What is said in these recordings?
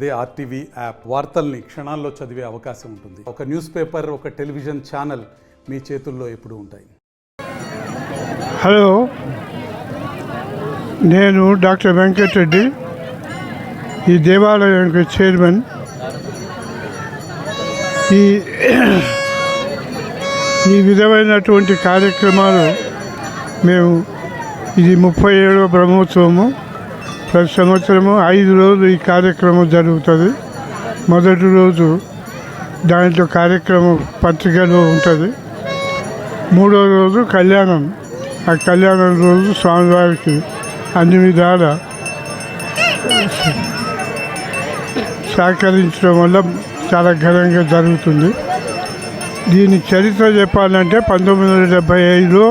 అదే RTV app వార్తల్ని క్షణాల్లో చదివే అవకాశం ఉంటుంది. ఒక న్యూస్ పేపర్, ఒక టెలివిజన్ ఛానల్ మీ చేతుల్లో ఎప్పుడూ ఉంటాయి. హలో, నేను డాక్టర్ వెంకటరెడ్డి, ఈ దేవాలయానికి చైర్మన్. ఈ విధమైనటువంటి కార్యక్రమాలు మేము ఇది 37వ బ్రహ్మోత్సవము. ప్రతి సంవత్సరము 5 రోజులు ఈ కార్యక్రమం జరుగుతుంది. మొదటి రోజు దాంట్లో కార్యక్రమం పత్రికలో ఉంటుంది. 3వ రోజు కళ్యాణం. ఆ కళ్యాణం రోజు స్వామివారికి అన్ని విధాల సహకరించడం వల్ల చాలా ఘనంగా జరుగుతుంది. దీని చరిత్ర చెప్పాలంటే 1975లో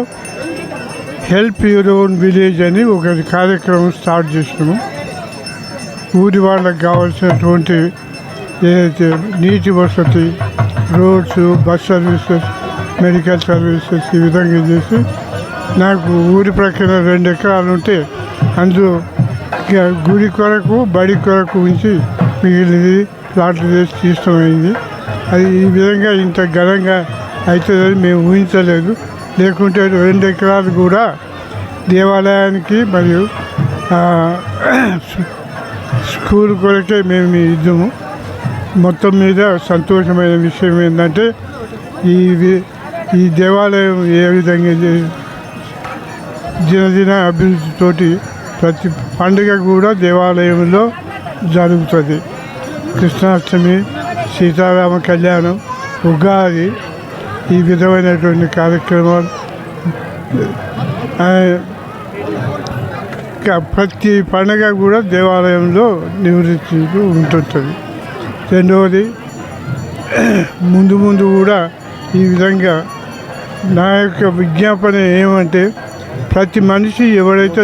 హెల్ప్ యువర్ ఓన్ విలేజ్ అని ఒక కార్యక్రమం స్టార్ట్ చేసినాము. ఊరి వాళ్ళకి కావాల్సినటువంటి ఏదైతే నీటి వసతి, roads, bus services, medical services ఈ విధంగా చేసి, నాకు ఊరి ప్రక్కన 2 ఎకరాలు ఉంటే అందులో గుడి కొరకు, బడి కొరకు ఉంచి మిగిలినది ప్లాట్లు చేసి తీసుకోమైంది. అది ఈ విధంగా ఇంత ఘనంగా అవుతుందని మేము ఊహించలేదు. లేకుంటే 2 ఎకరాలు కూడా దేవాలయానికి మరియు స్కూల్ కొరకే మేము ఇద్దాము. మొత్తం మీద సంతోషమైన విషయం ఏంటంటే ఈ దేవాలయం ఏ విధంగా దినదిన అభివృద్ధితోటి ప్రతి పండుగ కూడా దేవాలయంలో జరుగుతుంది. కృష్ణాష్టమి, సీతారామ కళ్యాణం, ఉగాది, ఈ విధమైనటువంటి కార్యక్రమాలు ప్రతి పండుగ కూడా దేవాలయంలో నివృత్తి ఉంటుంటుంది. రెండవది, ముందు కూడా ఈ విధంగా నా యొక్క విజ్ఞాపన ఏమంటే, ప్రతి మనిషి ఎవరైతే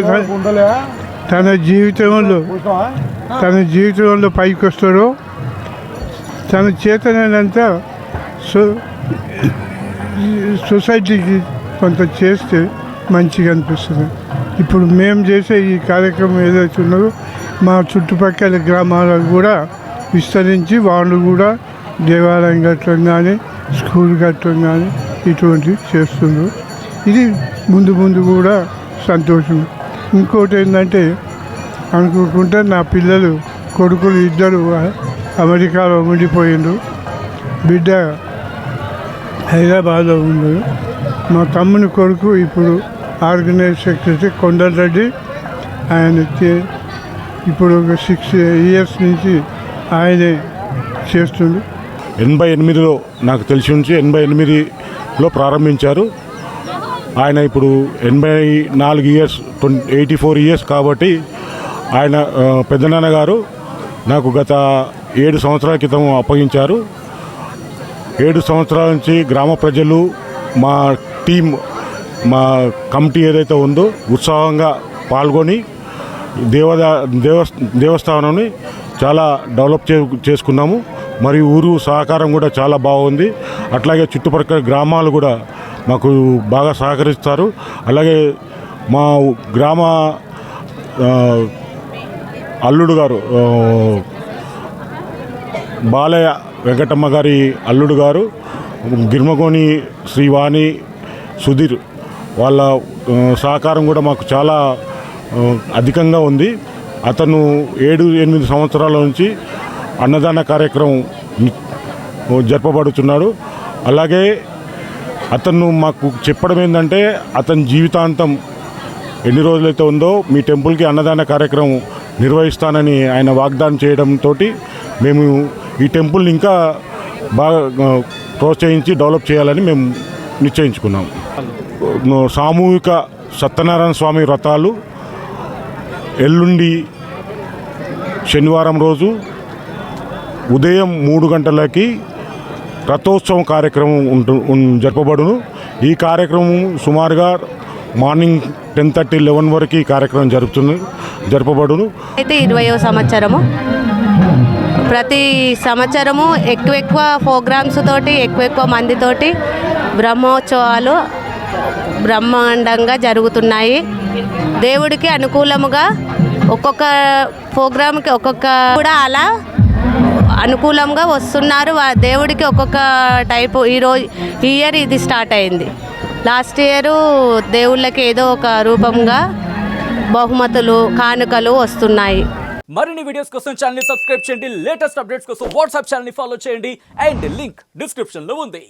తన జీవితంలో పైకి వస్తాడో తన చేతనైనంత సొసైటీకి కొంత చేస్తే మంచిగా అనిపిస్తుంది. ఇప్పుడు మేము చేసే ఈ కార్యక్రమం ఏదైతే ఉన్నదో మా చుట్టుపక్కల గ్రామాలకు కూడా విస్తరించి వాళ్ళు కూడా దేవాలయం కట్టడం కానీ, స్కూల్ కట్టడం కానీ ఇటువంటివి చేస్తున్నారు. ఇది ముందు కూడా సంతోషం. ఇంకోటి ఏంటంటే, అనుకోకుండా నా పిల్లలు, కొడుకులు 2 అమెరికాలో ఉండిపోయిండ్రు. బిడ్డ హైదరాబాద్లో ఉన్నారు. మా తమ్ముని కొడుకు ఇప్పుడు ఆర్గనైజ్ సెక్రటరీ కొండలరెడ్డి. ఆయన ఇప్పుడు ఒక 6 years నుంచి ఆయనే చేస్తుండు. 88లో నాకు తెలిసి నుంచి 88లో ప్రారంభించారు. ఆయన ఇప్పుడు 84 years 84 years కాబట్టి ఆయన పెద్దనాన్నగారు నాకు గత 7 సంవత్సరాల క్రితం అప్పగించారు. 7 సంవత్సరాల నుంచి గ్రామ ప్రజలు, మా టీం, మా కమిటీ ఏదైతే ఉందో ఉత్సాహంగా పాల్గొని దేవస్థానాన్ని చాలా డెవలప్ చేసుకున్నాము. మరియు ఊరు సహకారం కూడా చాలా బాగుంది. అట్లాగే చుట్టుపక్కల గ్రామాలు కూడా మాకు బాగా సహకరిస్తారు. అలాగే మా గ్రామ అల్లుడు గారు, బాలయ్య వెంకటమ్మ గారి అల్లుడు గారు, గిర్మగోని శ్రీవాణి, సుధీర్, వాళ్ళ సహకారం కూడా మాకు చాలా అధికంగా ఉంది. అతను 7-8 సంవత్సరాల నుంచి అన్నదాన కార్యక్రమం జరపబడుతున్నాడు. అలాగే అతను మాకు చెప్పడం ఏంటంటే, అతని జీవితాంతం ఎన్ని రోజులైతే ఉందో మీ టెంపుల్కి అన్నదాన కార్యక్రమం నిర్వహిస్తానని ఆయన వాగ్దానం చేయడంతో మేము ఈ టెంపుల్ని ఇంకా బాగా ప్రోత్సహించి డెవలప్ చేయాలని మేము నిశ్చయించుకున్నాం. సామూహిక సత్యనారాయణ స్వామి వ్రతాలు ఎల్లుండి శనివారం రోజు ఉదయం 3 గంటలకి రథోత్సవం కార్యక్రమం జరపబడును. ఈ కార్యక్రమం సుమారుగా మార్నింగ్ 10:30, 11 వరకు ఈ కార్యక్రమం జరపబడును. అయితే 20వ సంవత్సరము. ప్రతి సంవత్సరము ఎక్కువ ప్రోగ్రామ్స్ తోటి, ఎక్కువ మందితోటి బ్రహ్మోత్సవాలు బ్రహ్మాండంగా జరుగుతున్నాయి. దేవుడికి అనుకూలముగా ఒక్కొక్క ప్రోగ్రామ్కి ఒక్కొక్క కూడా అలా అనుకూలంగా వస్తున్నారు. దేవుడికి ఒక్కొక్క టైపు ఈ ఇయర్ ఇది స్టార్ట్ అయింది. లాస్ట్ ఇయర్ దేవుళ్ళకి ఏదో ఒక రూపంగా బహుమతులు కానుకలు వస్తున్నాయి. మరిన్ని వీడియోస్ కోసం ఛానల్ ని సబ్స్క్రైబ్ చేయండి. లేటెస్ట్ అప్డేట్స్ కోసం వాట్సాప్ ఛానల్ ని ఫాలో చేయండి. అండ్ లింక్ డిస్క్రిప్షన్ లో ఉంది.